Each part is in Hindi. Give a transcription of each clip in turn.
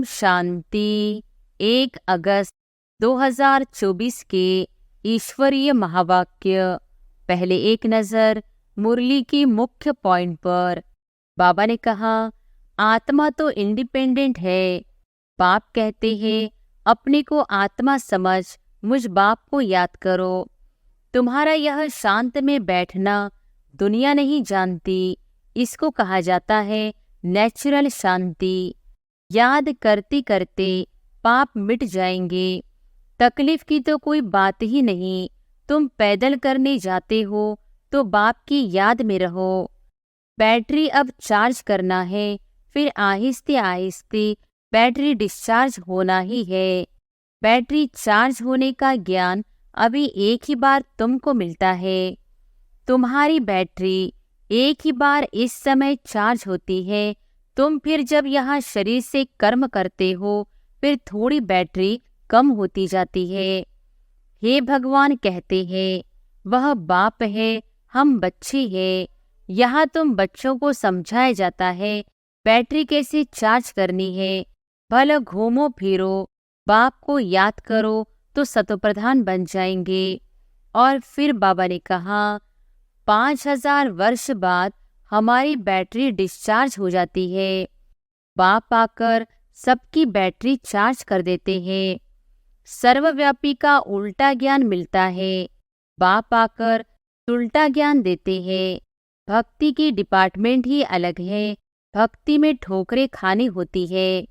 शांति। 1 अगस्त 2024 के ईश्वरीय महावाक्य। पहले एक नज़र मुरली की मुख्य पॉइंट पर। बाबा ने कहा, आत्मा तो इंडिपेंडेंट है। बाप कहते हैं, अपने को आत्मा समझ मुझ बाप को याद करो। तुम्हारा यह शांत में बैठना दुनिया नहीं जानती, इसको कहा जाता है नेचुरल शांति। याद करते करते पाप मिट जाएंगे। तकलीफ की तो कोई बात ही नहीं। तुम पैदल करने जाते हो तो बाप की याद में रहो। बैटरी अब चार्ज करना है, फिर आहिस्ते आहिस्ते बैटरी डिस्चार्ज होना ही है। बैटरी चार्ज होने का ज्ञान अभी एक ही बार तुमको मिलता है। तुम्हारी बैटरी एक ही बार इस समय चार्ज होती है। तुम फिर जब यहाँ शरीर से कर्म करते हो, फिर थोड़ी बैटरी कम होती जाती है। हे भगवान कहते हैं, वह बाप है, हम बच्चे हैं। यहाँ तुम बच्चों को समझाया जाता है बैटरी कैसे चार्ज करनी है। भले घूमो फिरो, बाप को याद करो तो सतोप्रधान बन जाएंगे। और फिर बाबा ने कहा, 5000 वर्ष बाद हमारी बैटरी डिस्चार्ज हो जाती है। बाप आकर सबकी बैटरी चार्ज कर देते हैं। सर्वव्यापी का उल्टा ज्ञान मिलता है। बाप आकर उल्टा ज्ञान देते हैं। भक्ति की डिपार्टमेंट ही अलग है। भक्ति में ठोकरें खानी होती है।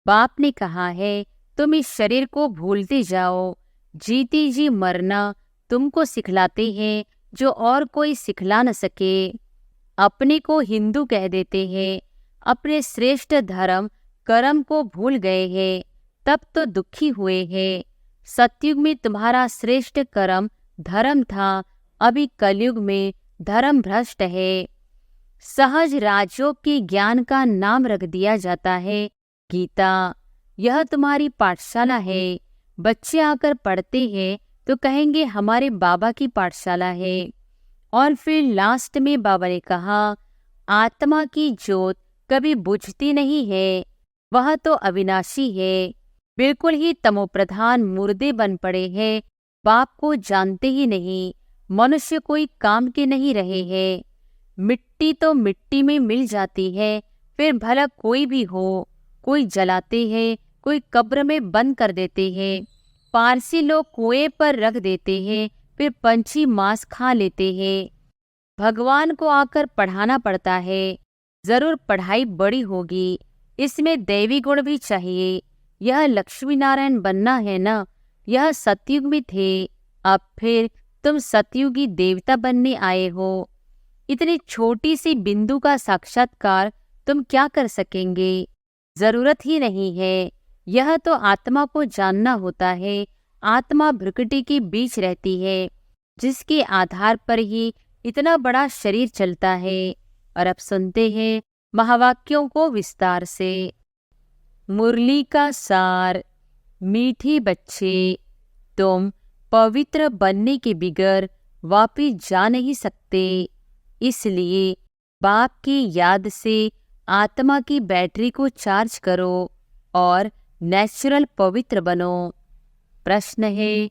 बाप ने कहा है, तुम इस शरीर को भूलते जाओ। जीती जी मरना तुमको सिखलाते हैं जो और कोई सिखला न सके। अपने को हिंदू कह देते हैं, अपने श्रेष्ठ धर्म कर्म को भूल गए हैं, तब तो दुखी हुए हैं। सतयुग में तुम्हारा श्रेष्ठ कर्म धर्म था, अभी कलयुग में धर्म भ्रष्ट है। सहज राजयोग के ज्ञान का नाम रख दिया जाता है गीता। यह तुम्हारी पाठशाला है। बच्चे आकर पढ़ते हैं तो कहेंगे हमारे बाबा की पाठशाला है। और फिर लास्ट में बाबा ने कहा, आत्मा की ज्योत कभी बुझती नहीं है, वह तो अविनाशी है। बिल्कुल ही तमोप्रधान मुर्दे बन पड़े हैं, बाप को जानते ही नहीं। मनुष्य कोई काम के नहीं रहे हैं। मिट्टी तो मिट्टी में मिल जाती है, फिर भला कोई भी हो। कोई जलाते हैं, कोई कब्र में बंद कर देते हैं। पारसी लोग कुएं पर रख देते हैं, फिर पंछी मांस खा लेते हैं। भगवान को आकर पढ़ाना पड़ता है। जरूर पढ़ाई बड़ी होगी, इसमें दैवी गुण भी चाहिए। यह लक्ष्मी नारायण बनना है ना। यह सतयुग में थे, अब फिर तुम सतयुगी देवता बनने आए हो। इतनी छोटी सी बिंदु का साक्षात्कार तुम क्या कर सकेंगे? जरूरत ही नहीं है। यह तो आत्मा को जानना होता है। आत्मा भ्रुकुटी के बीच रहती है, जिसके आधार पर ही इतना बड़ा शरीर चलता है। और अब सुनते हैं महावाक्यों को विस्तार से। मुरली का सार। मीठी बच्चे, तुम पवित्र बनने के बिगर वापिस जा नहीं सकते। इसलिए बाप की याद से आत्मा की बैटरी को चार्ज करो और नेचुरल पवित्र बनो। प्रश्न है,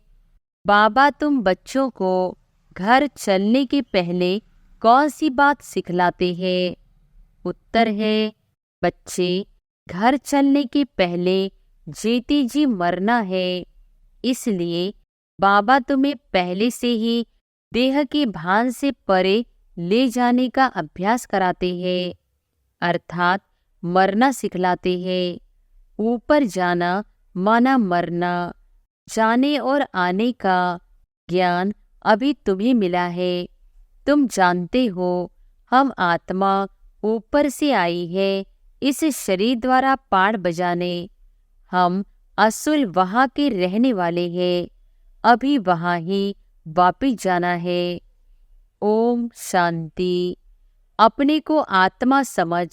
बाबा तुम बच्चों को घर चलने के पहले कौन सी बात सिखलाते हैं? उत्तर है, बच्चे, घर चलने के पहले जीती जी मरना है। इसलिए बाबा तुम्हें पहले से ही देह के भान से परे ले जाने का अभ्यास कराते हैं, अर्थात मरना सिखलाते हैं। ऊपर जाना माना मरना। जाने और आने का ज्ञान अभी तुम्हें मिला है। तुम जानते हो, हम आत्मा ऊपर से आई है इस शरीर द्वारा पाठ बजाने। हम असुल वहाँ के रहने वाले हैं, अभी वहाँ ही वापिस जाना है। ओम शांति। अपने को आत्मा समझ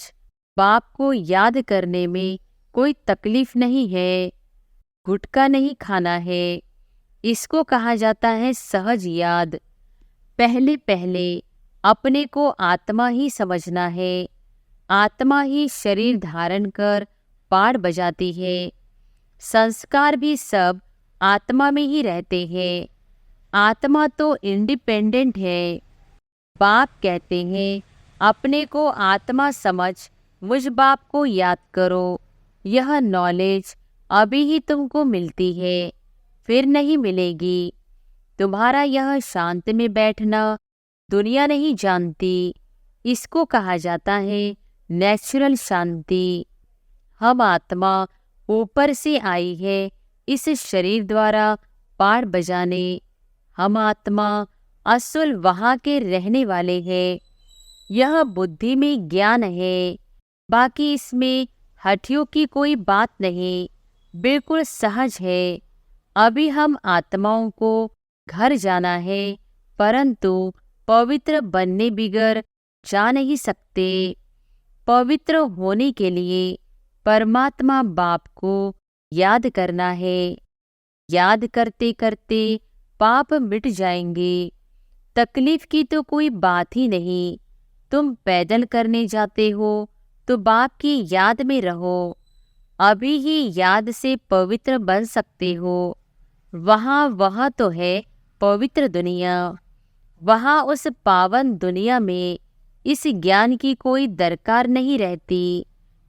बाप को याद करने में कोई तकलीफ नहीं है। गुटखा नहीं खाना है। इसको कहा जाता है सहज याद। पहले पहले अपने को आत्मा ही समझना है। आत्मा ही शरीर धारण कर पाड़ बजाती है। संस्कार भी सब आत्मा में ही रहते हैं। आत्मा तो इंडिपेंडेंट है। बाप कहते हैं, अपने को आत्मा समझ मुझ बाप को याद करो। यह नॉलेज अभी ही तुमको मिलती है, फिर नहीं मिलेगी। तुम्हारा यह शांत में बैठना दुनिया नहीं जानती। इसको कहा जाता है नेचुरल शांति। हम आत्मा ऊपर से आई है इस शरीर द्वारा पाड़ बजाने। हम आत्मा असल वहाँ के रहने वाले हैं। यह बुद्धि में ज्ञान है, बाकी इसमें हठियों की कोई बात नहीं, बिल्कुल सहज है। अभी हम आत्माओं को घर जाना है, परंतु पवित्र बनने बिगर जा नहीं सकते। पवित्र होने के लिए परमात्मा बाप को याद करना है। याद करते करते पाप मिट जाएंगे। तकलीफ की तो कोई बात ही नहीं। तुम पैदल करने जाते हो तो बाप की याद में रहो। अभी ही याद से पवित्र बन सकते हो। वह तो है पवित्र दुनिया। वहाँ उस पावन दुनिया में इस ज्ञान की कोई दरकार नहीं रहती,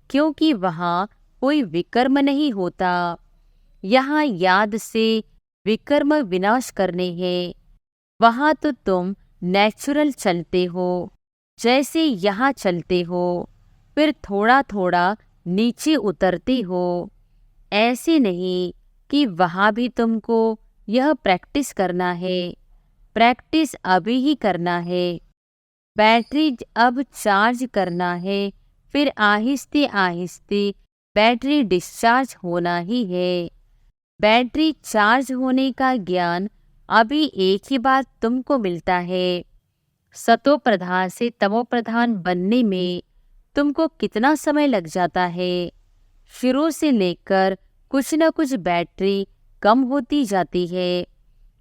क्योंकि वहाँ कोई विकर्म नहीं होता। यहाँ याद से विकर्म विनाश करने हैं। वहाँ तो तुम नेचुरल चलते हो, जैसे यहाँ चलते हो, फिर थोड़ा थोड़ा नीचे उतरते हो। ऐसे नहीं कि वहाँ भी तुमको यह प्रैक्टिस करना है। प्रैक्टिस अभी ही करना है। बैटरी अब चार्ज करना है, फिर आहिस्ते आहिस्ते बैटरी डिस्चार्ज होना ही है। बैटरी चार्ज होने का ज्ञान अभी एक ही बार तुमको मिलता है। सतो प्रधान से तमो प्रधान बनने में तुमको कितना समय लग जाता है। शुरू से लेकर कुछ न कुछ बैटरी कम होती जाती है।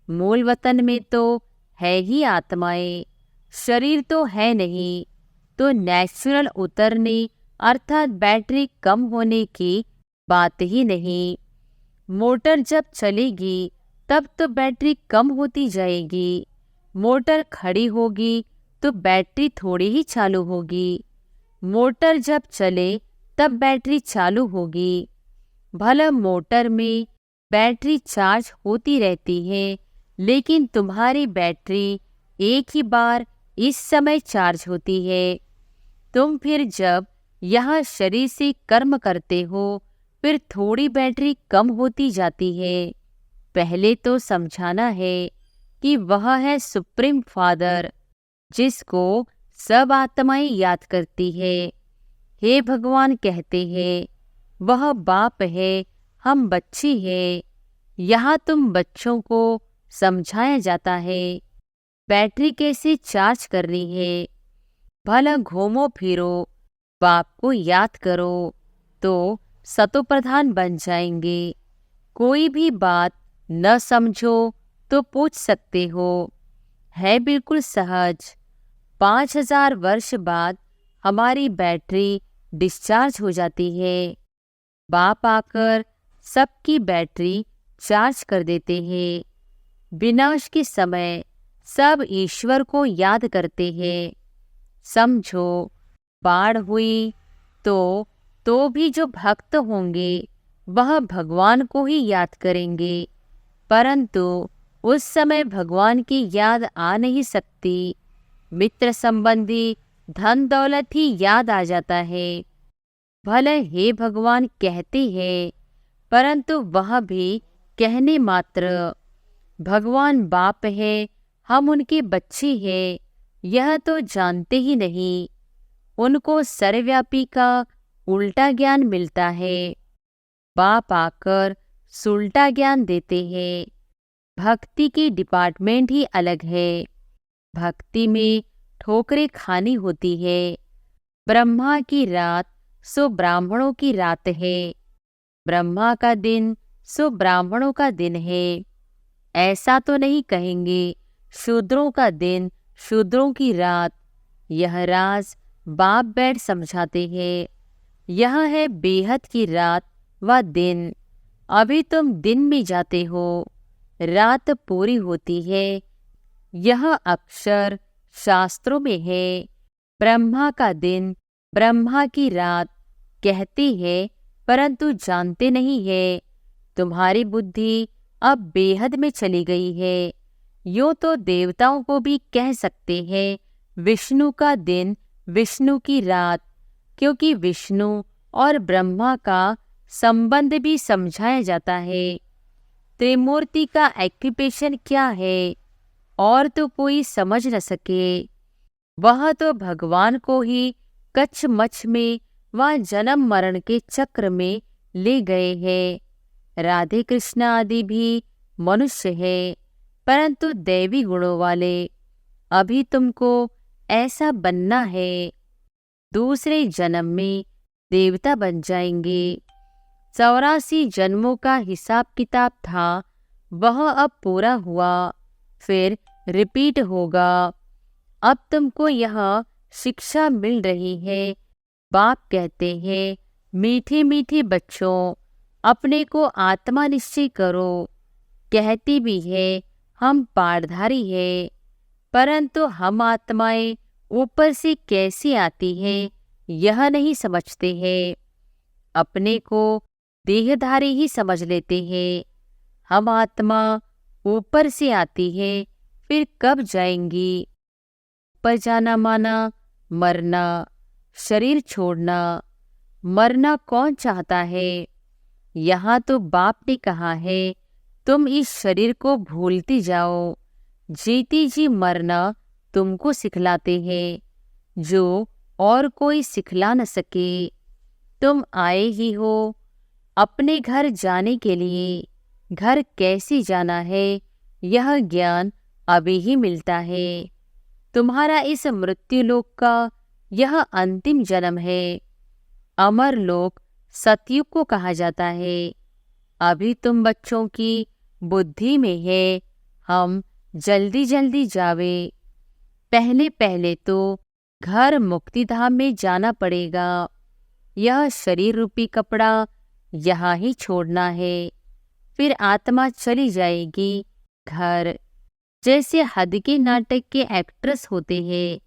मूल वतन में तो है ही आत्माएं, शरीर तो है नहीं। तो नेचुरल उतरने अर्थात बैटरी कम होने की बात ही नहीं। मोटर जब चलेगी तब तो बैटरी कम होती जाएगी। मोटर खड़ी होगी तो बैटरी थोड़ी ही चालू होगी। मोटर जब चले तब बैटरी चालू होगी। भला मोटर में बैटरी चार्ज होती रहती है, लेकिन तुम्हारी बैटरी एक ही बार इस समय चार्ज होती है। तुम फिर जब यह शरीर से कर्म करते हो, फिर थोड़ी बैटरी कम होती जाती है। पहले तो समझाना है कि वह है सुप्रीम फादर, जिसको सब आत्माएं याद करती है। हे भगवान कहते हैं, वह बाप है, हम बच्चे हैं। यहाँ तुम बच्चों को समझाया जाता है बैटरी कैसे चार्ज करनी है। भला घूमो फिरो, बाप को याद करो, तो सतो प्रधान बन जाएंगे। कोई भी बात न समझो तो पूछ सकते हो, है बिल्कुल सहज। 5000 वर्ष बाद हमारी बैटरी डिस्चार्ज हो जाती है। बाप आकर सबकी बैटरी चार्ज कर देते हैं। विनाश के समय सब ईश्वर को याद करते हैं। समझो, बाढ़ हुई तो भी जो भक्त होंगे वह भगवान को ही याद करेंगे, परंतु उस समय भगवान की याद आ नहीं सकती। मित्र संबंधी धन दौलत ही याद आ जाता है। भले हे भगवान कहते हैं, परंतु वह भी कहने मात्र। भगवान बाप है, हम उनके बच्चे हैं, यह तो जानते ही नहीं। उनको सर्वव्यापी का उल्टा ज्ञान मिलता है। बाप आकर सुल्टा ज्ञान देते हैं। भक्ति की डिपार्टमेंट ही अलग है। भक्ति में ठोकरें खानी होती है। ब्रह्मा की रात सो ब्राह्मणों की रात है। ब्रह्मा का दिन सो ब्राह्मणों का दिन है। ऐसा तो नहीं कहेंगे शूद्रों का दिन, शूद्रों की रात। यह राज बाप बैठ समझाते हैं। यह है बेहद की रात व दिन। अभी तुम दिन में जाते हो, रात पूरी होती है। यह अक्षर शास्त्रों में है। ब्रह्मा का दिन, ब्रह्मा की रात कहते हैं, परंतु जानते नहीं है। तुम्हारी बुद्धि अब बेहद में चली गई है। यूं तो देवताओं को भी कह सकते हैं विष्णु का दिन, विष्णु की रात, क्योंकि विष्णु और ब्रह्मा का संबंध भी समझाया जाता है। त्रिमूर्ति का एक्यूपेशन क्या है और तो कोई समझ न सके। वह तो भगवान को ही कच्छ मच्छ में व जन्म मरण के चक्र में ले गए हैं। राधे कृष्ण आदि भी मनुष्य है, परंतु दैवी गुणों वाले। अभी तुमको ऐसा बनना है, दूसरे जन्म में देवता बन जाएंगे। 84 जन्मों का हिसाब किताब था, वह अब पूरा हुआ, फिर रिपीट होगा। अब तुमको यह शिक्षा मिल रही है। बाप कहते हैं, मीठे मीठे बच्चों, अपने को आत्मा निश्चय करो। कहती भी है हम पाठधारी है, परंतु हम आत्माएं ऊपर से कैसी आती है यह नहीं समझते हैं। अपने को देहधारी ही समझ लेते हैं। हम आत्मा ऊपर से आती है, फिर कब जाएंगी? ऊपर जाना माना मरना, शरीर छोड़ना। मरना कौन चाहता है? यहाँ तो बाप ने कहा है तुम इस शरीर को भूलती जाओ। जीती जी मरना तुमको सिखलाते हैं, जो और कोई सिखला न सके। तुम आए ही हो अपने घर जाने के लिए। घर कैसे जाना है यह ज्ञान अभी ही मिलता है। तुम्हारा इस मृत्युलोक का यह अंतिम जन्म है। अमर लोक सतयुग को कहा जाता है। अभी तुम बच्चों की बुद्धि में है हम जल्दी जल्दी जावे। पहले पहले तो घर मुक्तिधाम में जाना पड़ेगा। यह शरीर रूपी कपड़ा यहाँ ही छोड़ना है, फिर आत्मा चली जाएगी घर। जैसे हद के नाटक के एक्ट्रेस होते हैं,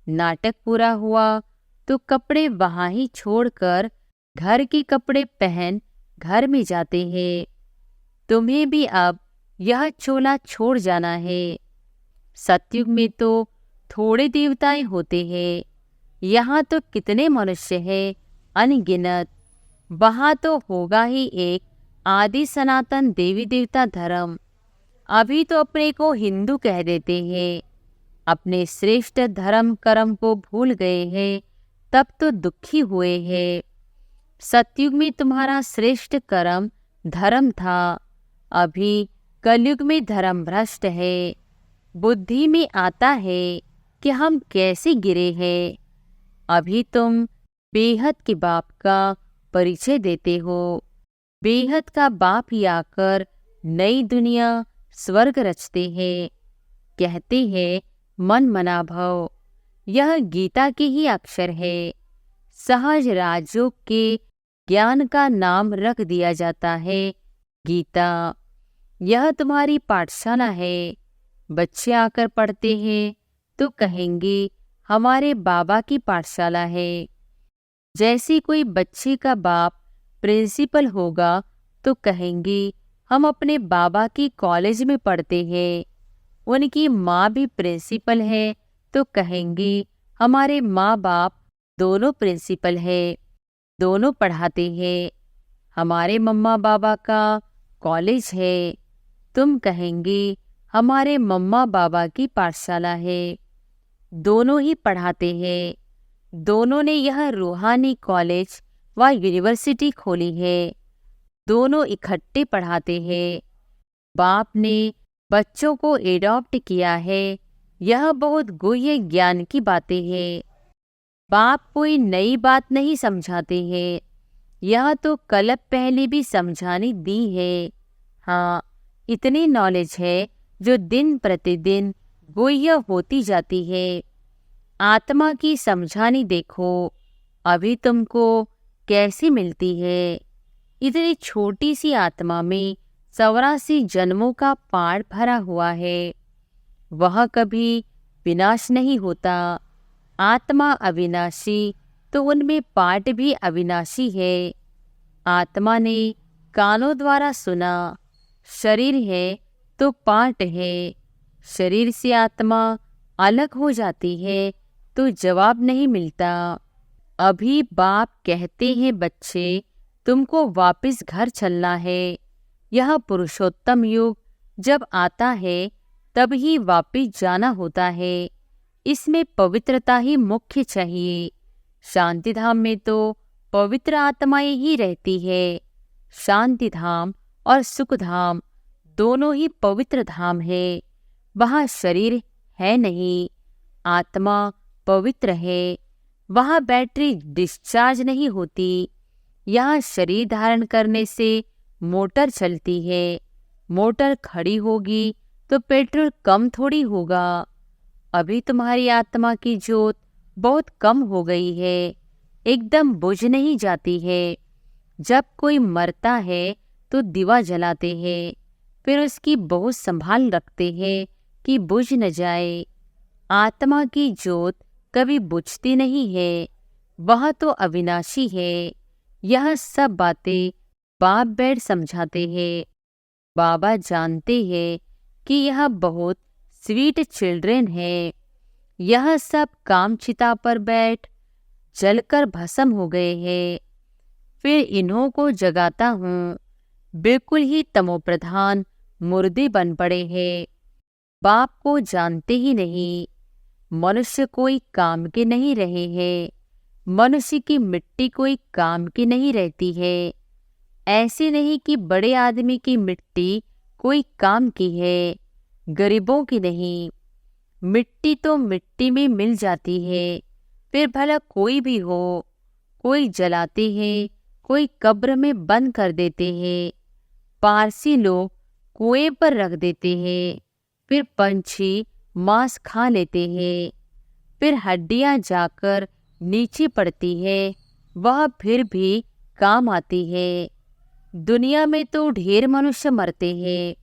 नाटक पूरा हुआ तो कपड़े वहाँ ही छोड़कर घर के कपड़े पहन घर में जाते हैं। तुम्हें भी अब यह चोला छोड़ जाना है। सतयुग में तो थोड़े देवताएं होते हैं, यहाँ तो कितने मनुष्य हैं अनगिनत। वहाँ तो होगा ही एक आदि सनातन देवी देवता धर्म। अभी तो अपने को हिंदू कह देते हैं, अपने श्रेष्ठ धर्म कर्म को भूल गए हैं, तब तो दुखी हुए हैं। सतयुग में तुम्हारा श्रेष्ठ कर्म धर्म था, अभी कलयुग में धर्म भ्रष्ट है। बुद्धि में आता है कि हम कैसे गिरे हैं। अभी तुम बेहद के बाप का परिचय देते हो। बेहद का बाप ही आकर नई दुनिया स्वर्ग रचते हैं। कहते हैं मन मना भव। यह गीता के ही अक्षर है। सहज राजयोग के ज्ञान का नाम रख दिया जाता है गीता। यह तुम्हारी पाठशाला है। बच्चे आकर पढ़ते हैं तो कहेंगे हमारे बाबा की पाठशाला है। जैसे कोई बच्चे का बाप प्रिंसिपल होगा तो कहेंगे हम अपने बाबा की कॉलेज में पढ़ते हैं। उनकी माँ भी प्रिंसिपल है तो कहेंगे हमारे माँ बाप दोनों प्रिंसिपल है, दोनों पढ़ाते हैं। हमारे मम्मा बाबा का कॉलेज है। तुम कहेंगे हमारे मम्मा बाबा की पाठशाला है, दोनों ही पढ़ाते हैं। दोनों ने यह रूहानी कॉलेज व यूनिवर्सिटी खोली है, दोनों इकट्ठे पढ़ाते हैं। बाप ने बच्चों को एडॉप्ट किया है। यह बहुत गुह्य ज्ञान की बातें हैं। बाप कोई नई बात नहीं समझाते हैं, यह तो कल पहले भी समझाने दी है। हाँ, इतनी नॉलेज है जो दिन प्रतिदिन गुह्य होती जाती है। आत्मा की समझानी देखो। अभी तुमको कैसे मिलती है? इतनी छोटी सी आत्मा में 84 जन्मों का पाठ भरा हुआ है। वह कभी विनाश नहीं होता। आत्मा अविनाशी तो उनमें पाठ भी अविनाशी है। आत्मा ने कानों द्वारा सुना, शरीर है तो पाठ है। शरीर से आत्मा अलग हो जाती है तो जवाब नहीं मिलता। अभी बाप कहते हैं, बच्चे तुमको वापस घर चलना है। यह पुरुषोत्तम युग जब आता है तब ही वापस जाना होता है। इसमें पवित्रता ही मुख्य चाहिए। शांति धाम में तो पवित्र आत्माएं ही रहती है। शांति धाम और सुख धाम दोनों ही पवित्र धाम है। वहाँ शरीर है नहीं, आत्मा पवित्र है। वहाँ बैटरी डिस्चार्ज नहीं होती। यहाँ शरीर धारण करने से मोटर चलती है। मोटर खड़ी होगी तो पेट्रोल कम थोड़ी होगा। अभी तुम्हारी आत्मा की ज्योत बहुत कम हो गई है, एकदम बुझ नहीं जाती है। जब कोई मरता है तो दिवा जलाते हैं, फिर उसकी बहुत संभाल रखते हैं कि बुझ न जाए। आत्मा की ज्योत कभी बुझती नहीं है, वह तो अविनाशी है। यह सब बातें बाप बैठ समझाते हैं। बाबा जानते हैं कि यह बहुत स्वीट चिल्ड्रेन है। यह सब कामचिता पर बैठ जलकर भस्म हो गए हैं। फिर इन्हों को जगाता हूँ। बिल्कुल ही तमोप्रधान मुर्दे बन पड़े हैं। बाप को जानते ही नहीं। मनुष्य कोई काम के नहीं रहे हैं। मनुष्य की मिट्टी कोई काम की नहीं रहती है। ऐसे नहीं कि बड़े आदमी की मिट्टी कोई काम की है, गरीबों की नहीं। मिट्टी तो मिट्टी में मिल जाती है। फिर भला कोई भी हो, कोई जलाते हैं, कोई कब्र में बंद कर देते हैं। पारसी लोग कुएं पर रख देते हैं। फिर पंछी मांस खा लेते हैं। फिर हड्डियां जाकर नीचे पड़ती है, वह फिर भी काम आती है। दुनिया में तो ढेर मनुष्य मरते हैं।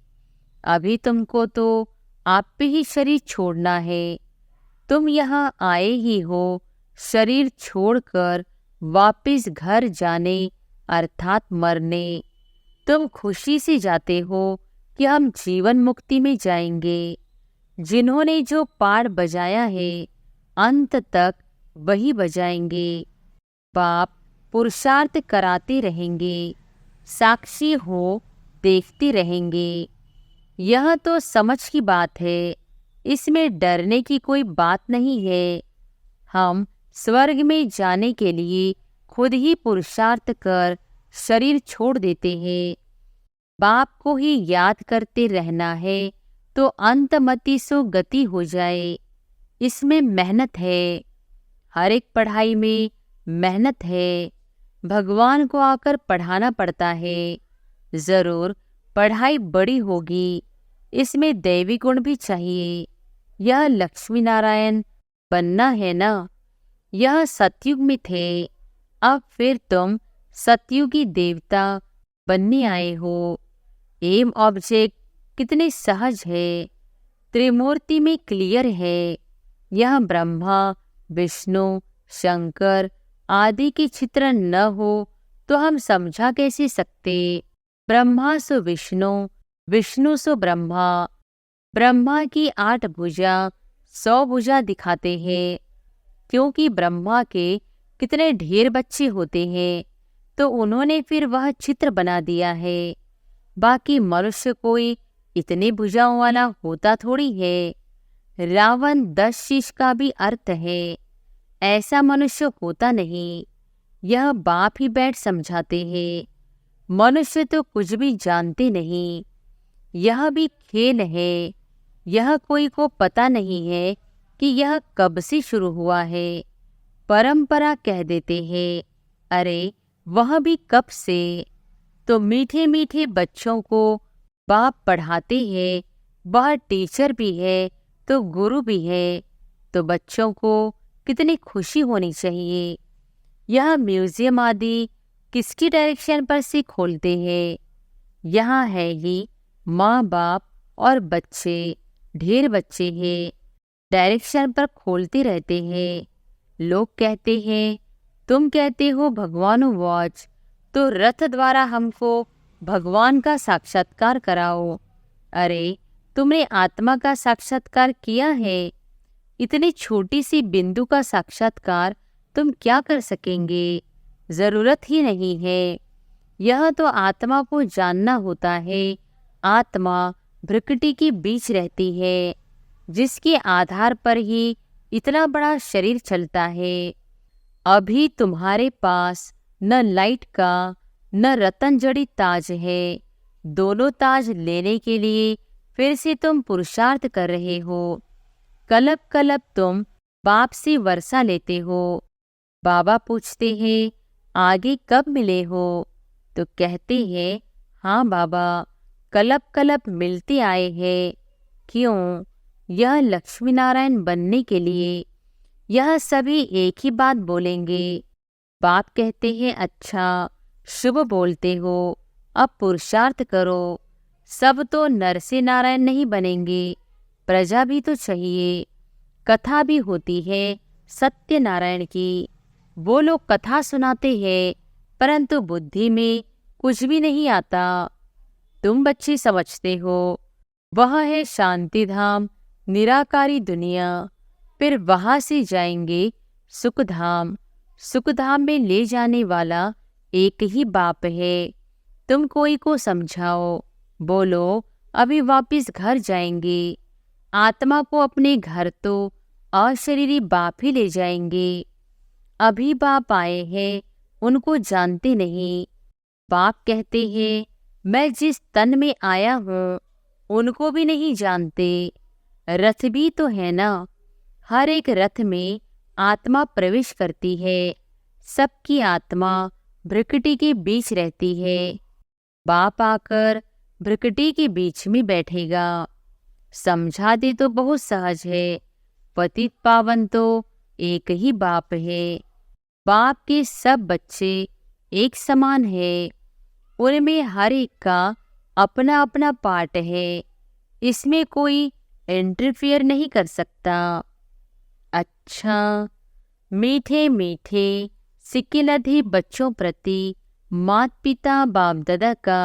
अभी तुमको तो आप पे ही शरीर छोड़ना है। तुम यहाँ आए ही हो शरीर छोड़कर वापस घर जाने अर्थात मरने। तुम खुशी से जाते हो कि हम जीवन मुक्ति में जाएंगे। जिन्होंने जो पाठ बजाया है अंत तक वही बजाएंगे। बाप पुरुषार्थ कराते रहेंगे, साक्षी हो देखते रहेंगे। यह तो समझ की बात है, इसमें डरने की कोई बात नहीं है। हम स्वर्ग में जाने के लिए खुद ही पुरुषार्थ कर शरीर छोड़ देते हैं। बाप को ही याद करते रहना है तो अंतमति सो गति हो जाए। इसमें मेहनत है, हर एक पढ़ाई में मेहनत है। भगवान को आकर पढ़ाना पड़ता है। जरूर पढ़ाई बड़ी होगी, इसमें दैवी गुण भी चाहिए। यह लक्ष्मी नारायण बनना है ना। यह सतयुग में थे, अब फिर तुम सतयुगी देवता बनने आए हो। एम ऑब्जेक्ट कितने सहज है, त्रिमूर्ति में क्लियर है। यह ब्रह्मा विष्णु शंकर आदि के चित्रण न हो तो हम समझा कैसे सकते। ब्रह्मा सो विष्णु, विष्णु सो ब्रह्मा। ब्रह्मा की 8 भुजा 100 भुजा दिखाते हैं, क्योंकि ब्रह्मा के कितने ढेर बच्चे होते हैं तो उन्होंने फिर वह चित्र बना दिया है। बाकी मनुष्य कोई इतने भुजाओं वाला होता थोड़ी है। रावण 10 शीश का भी अर्थ है, ऐसा मनुष्य होता नहीं। यह बाप ही बैठ समझाते हैं। मनुष्य तो कुछ भी जानते नहीं। यह भी खेल है। यह कोई को पता नहीं है कि यह कब से शुरू हुआ है। परंपरा कह देते हैं, अरे वह भी कब से। तो मीठे मीठे बच्चों को बाप पढ़ाते हैं। वह टीचर भी है तो गुरु भी है। तो बच्चों को कितनी खुशी होनी चाहिए। यह म्यूजियम आदि किसकी डायरेक्शन पर से खोलते हैं? यहाँ है ही माँ बाप और बच्चे, ढेर बच्चे हैं, डायरेक्शन पर खोलते रहते हैं। लोग कहते हैं, तुम कहते हो भगवानो वॉच, तो रथ द्वारा हमको भगवान का साक्षात्कार कराओ। अरे, तुमने आत्मा का साक्षात्कार किया है, इतनी छोटी सी बिंदु का साक्षात्कार तुम क्या कर सकेंगे? जरूरत ही नहीं है। यह तो आत्मा को जानना होता है। आत्मा भ्रकुटी के बीच रहती है, जिसके आधार पर ही इतना बड़ा शरीर चलता है। अभी तुम्हारे पास न लाइट का न रतन जड़ी ताज है। दोनों ताज लेने के लिए फिर से तुम पुरुषार्थ कर रहे हो। कलब कलब तुम बाप से वर्षा लेते हो। बाबा पूछते हैं, आगे कब मिले हो? तो कहते हैं, हाँ बाबा, कलब कलब मिलते आए हैं। क्यों? यह लक्ष्मी नारायण बनने के लिए। यह सभी एक ही बात बोलेंगे। बाप कहते हैं, अच्छा शुभ बोलते हो, अब पुरुषार्थ करो। सब तो नर से नारायण नहीं बनेंगे, प्रजा भी तो चाहिए। कथा भी होती है सत्यनारायण की। वो लोग कथा सुनाते हैं, परंतु बुद्धि में कुछ भी नहीं आता। तुम बच्चे समझते हो वह है शांति धाम, निराकारी दुनिया। फिर वहां से जाएंगे सुखधाम। सुखधाम में ले जाने वाला एक ही बाप है। तुम कोई को समझाओ, बोलो अभी वापिस घर जाएंगे। आत्मा को अपने घर तो अशरीरी बाप ही ले जाएंगे। अभी बाप आए हैं, उनको जानते नहीं। बाप कहते हैं, मैं जिस तन में आया हूँ उनको भी नहीं जानते। रथ भी तो है ना, हर एक रथ में आत्मा प्रवेश करती है। सबकी आत्मा भ्रकुटी के बीच रहती है। बाप आकर भ्रकुटी के बीच में बैठेगा। समझा दे तो बहुत सहज है। पतित पावन तो एक ही बाप है। बाप के सब बच्चे एक समान है। उनमें हर एक का अपना अपना पार्ट है। इसमें कोई इंटरफियर नहीं कर सकता। अच्छा, मीठे मीठे सिक्किलधी बच्चों प्रति माता पिता बाप दादा का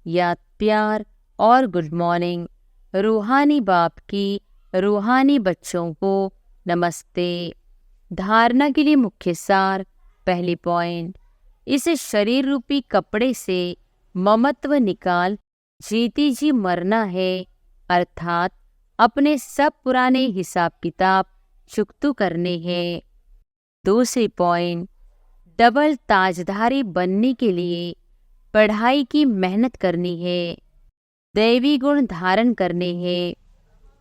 याद प्यार और गुड मॉर्निंग। रूहानी बाप की रूहानी बच्चों को नमस्ते। धारणा के लिए मुख्य सार। पहली पॉइंट, इस शरीर रूपी कपड़े से ममत्व निकाल जीती जी मरना है, अर्थात अपने सब पुराने हिसाब किताब चुकतू करने हैं। दूसरी पॉइंट, डबल ताजधारी बनने के लिए पढ़ाई की मेहनत करनी है, दैवी गुण धारण करने हैं।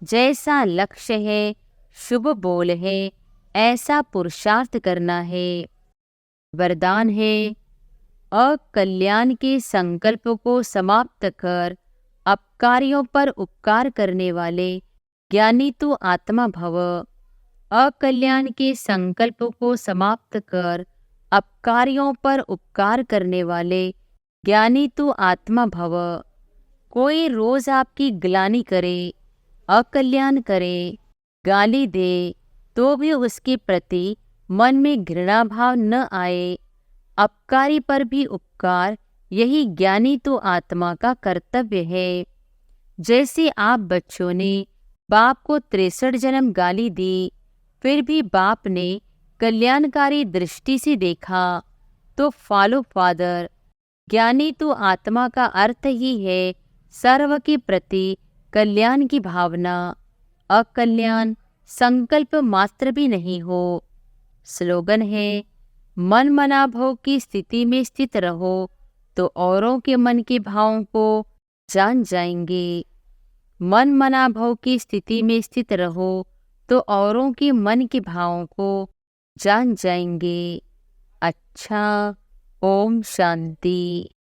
जैसा लक्ष्य है, शुभ बोल है, ऐसा पुरुषार्थ करना है। वरदान है, अकल्याण के संकल्प को समाप्त कर अपकारियों पर उपकार करने वाले ज्ञानी तू आत्मा भव। अकल्याण के संकल्प को समाप्त कर अपकारियों पर उपकार करने वाले ज्ञानी तू आत्मा भव। कोई रोज आपकी ग्लानि करे, अकल्याण करे, गाली दे, तो भी उसके प्रति मन में घृणा भाव न आए। अपकारी पर भी उपकार, यही ज्ञानी तो आत्मा का कर्तव्य है। जैसे आप बच्चों ने बाप को 63 जन्म गाली दी, फिर भी बाप ने कल्याणकारी दृष्टि से देखा, तो फॉलो फादर। ज्ञानी तो आत्मा का अर्थ ही है सर्व के प्रति कल्याण की भावना। अकल्याण संकल्प मात्र भी नहीं हो। स्लोगन है, मन मना भाव की स्थिति में स्थित रहो तो औरों के मन के भावों को जान जाएंगे। मन मना भाव की स्थिति में स्थित रहो तो औरों के मन के भावों को जान जाएंगे। अच्छा, ओम शांति।